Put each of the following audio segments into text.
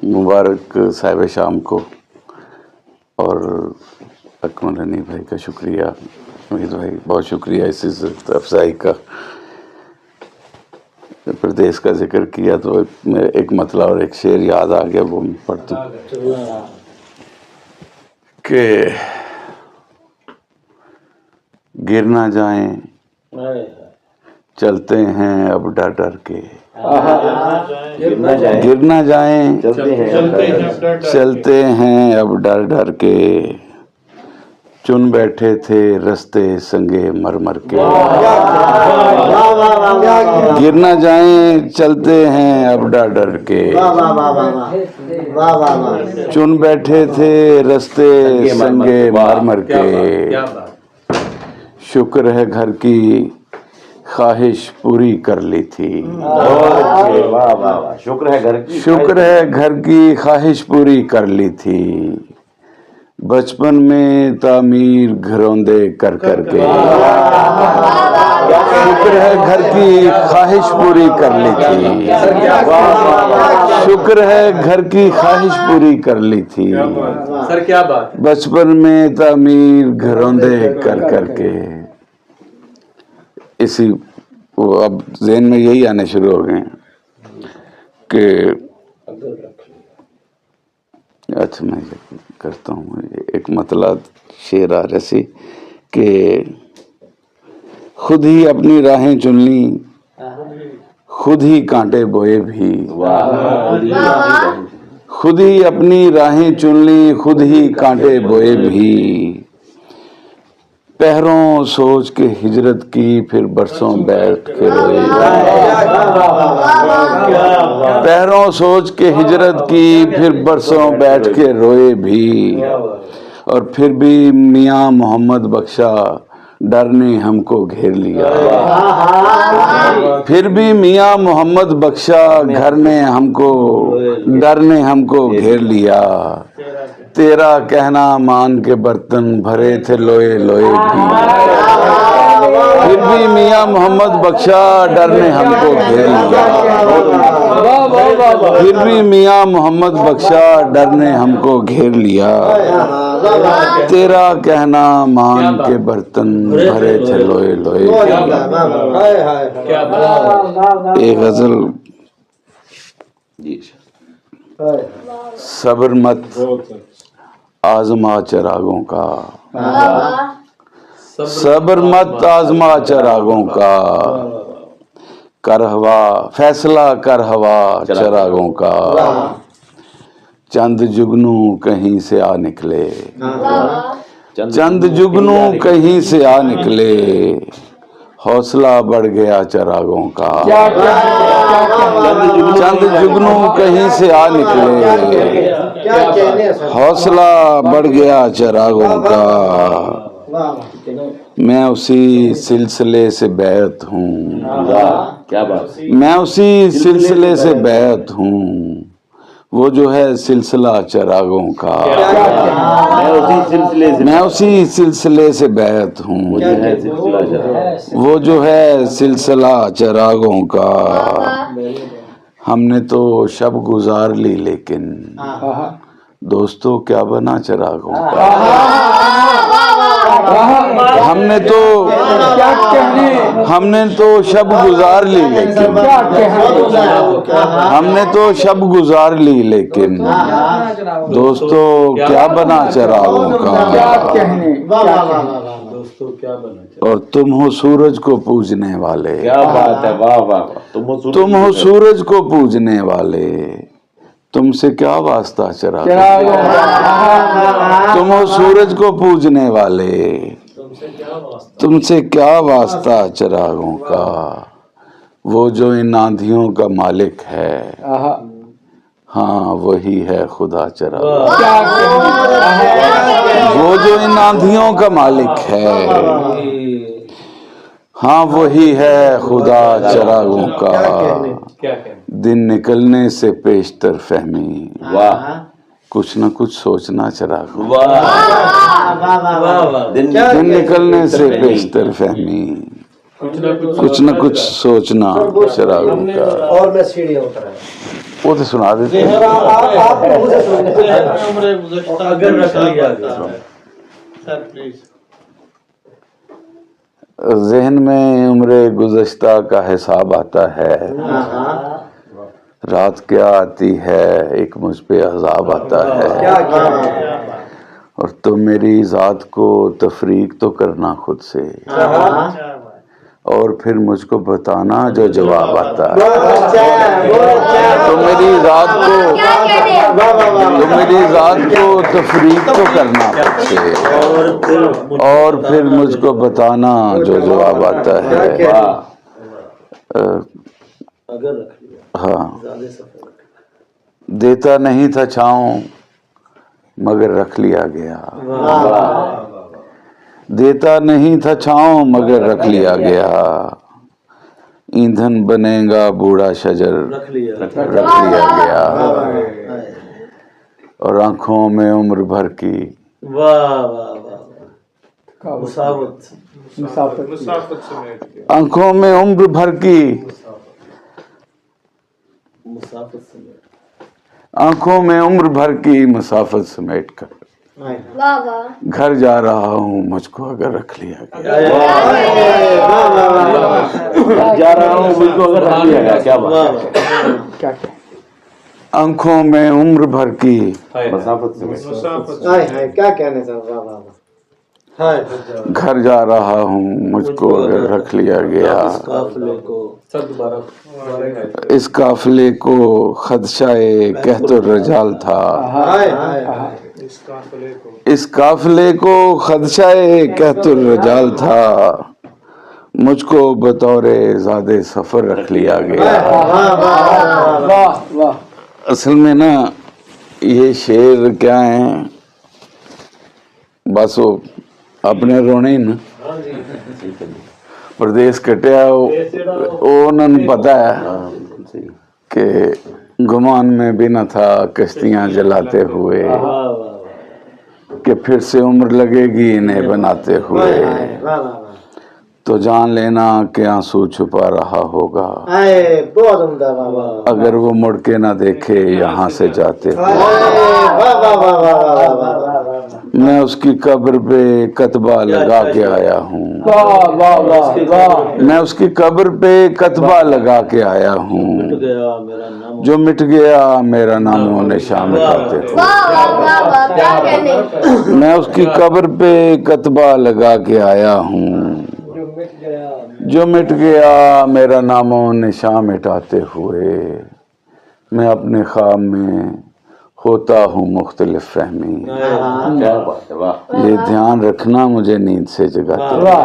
مبارک صاحب شام کو اور اکمل حنیف بھائی کا شکریہ، امید بھائی بہت شکریہ اس عزت افزائی کا۔ پردیس کا ذکر کیا تو ایک مطلع اور ایک شعر یاد آ گیا، وہ پڑھتا ہوں کہ گر نہ جائیں چلتے ہیں اب ڈر ڈر کے، گر نہ جائیں چلتے ہیں اب ڈر ڈر کے، چن بیٹھے تھے رستے سنگے مرمر کے، گر نہ جائیں چلتے ہیں اب ڈر ڈر کے، چن بیٹھے تھے رستے سنگے مرمر کے، شکر ہے گھر کی خواہش پوری کر لی تھی، شکر ہے گھر کی خواہش پوری کر لی تھی، بچپن میں تعمیر گھروندے کر کر کے، شکر ہے گھر کی خواہش پوری کر لی تھی، شکر ہے گھر کی خواہش پوری کر لی تھی، سر کیا بات، بچپن میں تعمیر گھروندے کر کر کے۔ اسی وہ اب ذہن میں یہی آنے شروع ہو گئے کہ اچھا میں کرتا ہوں ایک مطلع شعر آ رسی کہ خود ہی اپنی راہیں چن لی خود ہی کانٹے بوئے بھی، خود ہی اپنی راہیں چن لی خود ہی کانٹے بوئے بھی، پہروں سوچ کے ہجرت کی پھر برسوں بیٹھ کے روئے، پہروں سوچ کے ہجرت کی پھر برسوں بیٹھ کے روئے بھی، اور پھر بھی میاں محمد بخشا ڈر نے ہم کو گھیر لیا، پھر بھی میاں محمد بخشا گھر نے ہم کو ڈر نے ہم کو گھیر لیا، تیرا کہنا مان کے برتن بھرے تھے لوئے لوئے بھی، پھر بھی میاں محمد بخشا ڈر نے ہم کو گھیر لیا، پھر بھی میاں محمد بخشا ڈر نے ہم کو گھیر لیا، تیرا کہنا مان کے برتن بھرے تھے لوئے لوئے بھی۔ ایک غزل، صبر مت آزما چراغوں کا، صبر مت آزما چراغوں کا، کر ہوا فیصلہ کر ہوا چراغوں کا، چند جگنو کہیں سے آ نکلے، چند جگنو کہیں سے آ نکلے، حوصلہ بڑھ گیا چراغوں کا، چند جگنو کہیں سے آ نکلے، حوصلہ بڑھ گیا چراغوں کا، میں اسی سلسلے سے بیعت ہوں، میں اسی سلسلے سے بیعت ہوں، وہ جو ہے سلسلہ چراغوں کا، میں اسی سلسلے سے بیعت ہوں، وہ جو ہے سلسلہ چراغوں کا، ہم نے تو شب گزار لی لیکن دوستو کیا بنا چراغوں کا، ہم نے تو شب گزار لی لیکن ہم نے تو شب گزار لی لیکن دوستو کیا بنا چراغوں کا، اور تم ہو سورج کو پوجنے والے، تم ہو سورج کو پوجنے والے، تم سے کیا واسطہ چراغوں کا، تم ہو سورج کو پوجنے والے، تم سے کیا واسطہ چراغوں کا، وہ جو ان آندھیوں کا مالک ہے، ہاں وہی ہے خدا چراغوں کا، وہ جو ان آندھیوں کا مالک ہے، ہاں وہی ہے خدا چراغوں کا، دن نکلنے سے پیشتر فہمی، کچھ نہ کچھ سوچنا چراغوں کا، دن نکلنے سے پیشتر فہمی، کچھ نہ کچھ سوچنا چراغوں کا۔ اور میں سیڑھیاں اترا وہ تو سنا دیتے ہیں. ذہن میں عمر گزشتہ کا حساب آتا ہے، رات کیا آتی ہے ایک مجھ پہ عذاب آتا ہے، اور تو میری ذات کو تفریق تو کرنا خود سے، اور پھر مجھ کو بتانا جو جواب آتا ہے. تو میری ذات کو تفریق تو کرنا خود سے، اور پھر مجھ کو بتانا جو جواب آتا ہے. ہاں، دیتا نہیں تھا چھاؤں مگر رکھ لیا گیا، دیتا نہیں تھا چھاؤں مگر رکھ لیا گیا، ایندھن بنے گا بوڑھا شجر رکھ لیا گیا، اور آنکھوں میں عمر بھر کی آنکھوں میں عمر بھر کی آنکھوں میں عمر بھر کی مسافت سمیٹ کر گھر جا رہا ہوں، مجھ کو اگر رکھ لیا گیا، جا رہا ہوں مجھ کو اگر رکھ لیا گیا. کیا بات ہے؟ آنکھوں میں عمر بھر کی مسافت سمیٹ کیا کہنے سے گھر جا رہا ہوں، مجھ کو اگر رکھ لیا گیا. اس قافلے کو خدشہ کہت الرجال تھا، اس قافلے کو خدشہ کہت الرجال تھا، مجھ کو بطور زاد سفر رکھ لیا گیا. اصل میں نا یہ شعر کیا ہیں، بس وہ اپنے رونے نا پردیس کٹیا، وہ انہوں نے پتا ہے کہ گمان میں بھی نہ تھا کشتیاں جلاتے ہوئے، کہ پھر سے عمر لگے گی انہیں بناتے ہوئے، تو جان لینا کہ آنسو چھپا رہا ہوگا اگر وہ مڑ کے نہ دیکھے یہاں سے جاتے ہوئے. میں اس کی قبر پہ کتبہ لگا کے آیا ہوں، میں اس کی قبر پہ کتبہ لگا کے آیا ہوں، جو مٹ گیا میرا نام و نشان مٹاتے ہوئے. میں اس کی قبر پہ کتبہ لگا کے آیا ہوں، جو مٹ گیا میرا نام و نشان مٹاتے ہوئے. میں اپنے خواب میں ہوتا ہوں مختلف فہمی، یہ دھیان رکھنا مجھے نیند سے جگاتے ہوئے.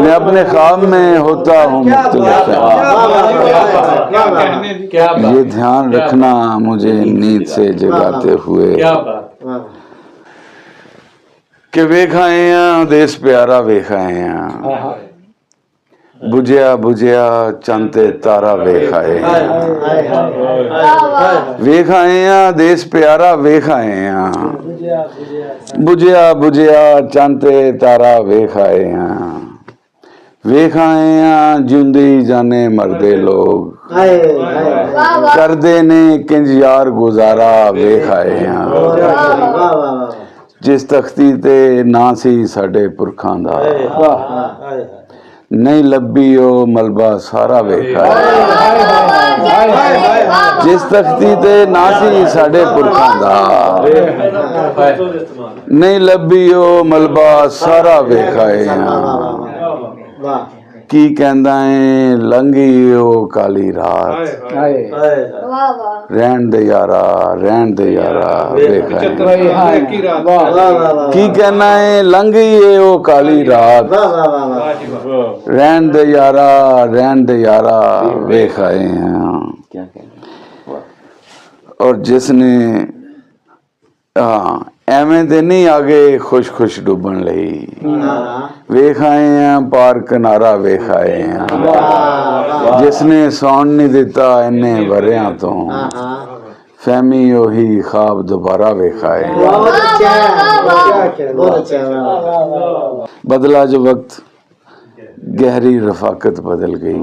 میں اپنے خواب میں ہوتا ہوں مختلف فہمی، یہ دھیان رکھنا مجھے نیند سے جگاتے ہوئے. کہ ویکھائے ہیں دیس پیارا ویکھائے ہیں، بجیا بجیا چانتے تارا ویکھائے ہیں، ویکھائے ہیں دیس پیارا ویکھائے ہیں، بجیا بجیا چانتے تارا ویکھائے ہیں، ویکھائے ہیں جیوندی جانے مردے لوگ، کردے نے کنج یار گزارا ویکھائے ہیں، جس تختی تے نا سی ساڈے پرکھاں دا، نہیں لبی او ملبہ سارا ویکھائے، جس تختی تے نا سی ساڈے پرکھاں دا، نہیں لبی او ملبہ سارا ویکھائے ہیں. کی کہندا ہے لنگی او کالی رات، رہن دے یارا رہن دے یارا ویکھائے ہیں. کی کہنا ہے لنگی او کالی رات، رہن دے یارا ویکھائے ہیں. اور جس نے ایویں دے نہیں آگے خوش خوش ڈوبن لئی، ویکھائے ہیں پار کنارا ویکھائے ہیں. جس نے سون نہیں دیتا انہیں وریاں تو، فہمی وہی خواب دوبارہ ویکھائے ہیں. بدلا جو وقت گہری رفاقت بدل گئی،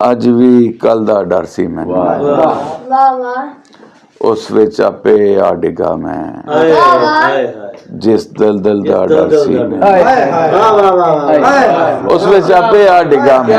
ਅੱਜ ਵੀ ਕੱਲ ਦਾ ਡਰ ਸੀ ਮੈਨੂੰ। ਉਸ ਵਿੱਚ ਆਪੇ ਆ ਡਿੱਗਾ ਮੈਂ, ਜਿਸ ਦਲਦਲ ਦਾ ਡਰ ਸੀ ਮੈਨੂੰ। ਉਸ ਵਿੱਚ ਆਪੇ ਆ ਡਿੱਗਾ ਮੈਂ,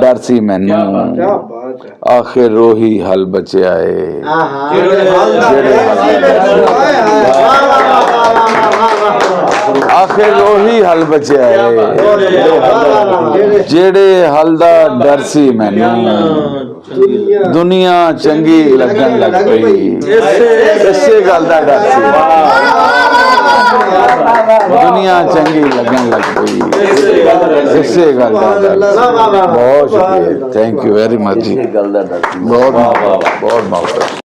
ਡਰ ਸੀ ਮੈਨੂੰ। ਆਖਿਰ ਉਹੀ ਹਲ ਬਚਿਆ ਏ, ਆਖਿਰ ਉਹੀ ਹਲ ਬਚਿਆ ਏ, ਜਿਹੜੇ ਹਲ ਦਾ ਡਰ ਸੀ ਮੈਨੂੰ। ਦੁਨੀਆ ਚੰਗੀ ਲੱਗਣ ਲੱਗ ਪਈ, ਇਸੇ ਗੱਲ ਦਾ ਡਰ ਸੀ। ਦੁਨੀਆ ਚੰਗੀ ਲੱਗਣ ਲੱਗ ਪਈ, ਇਸੇ ਗੱਲ ਦਾ ਡਰ ਸੀ। ਬਹੁਤ ਸ਼ੁਕਰੀਆ, ਥੈਂਕ ਯੂ ਵੈਰੀ ਮਚ ਜੀ। ਬਹੁਤ ਬਹੁਤ ਬਹੁਤ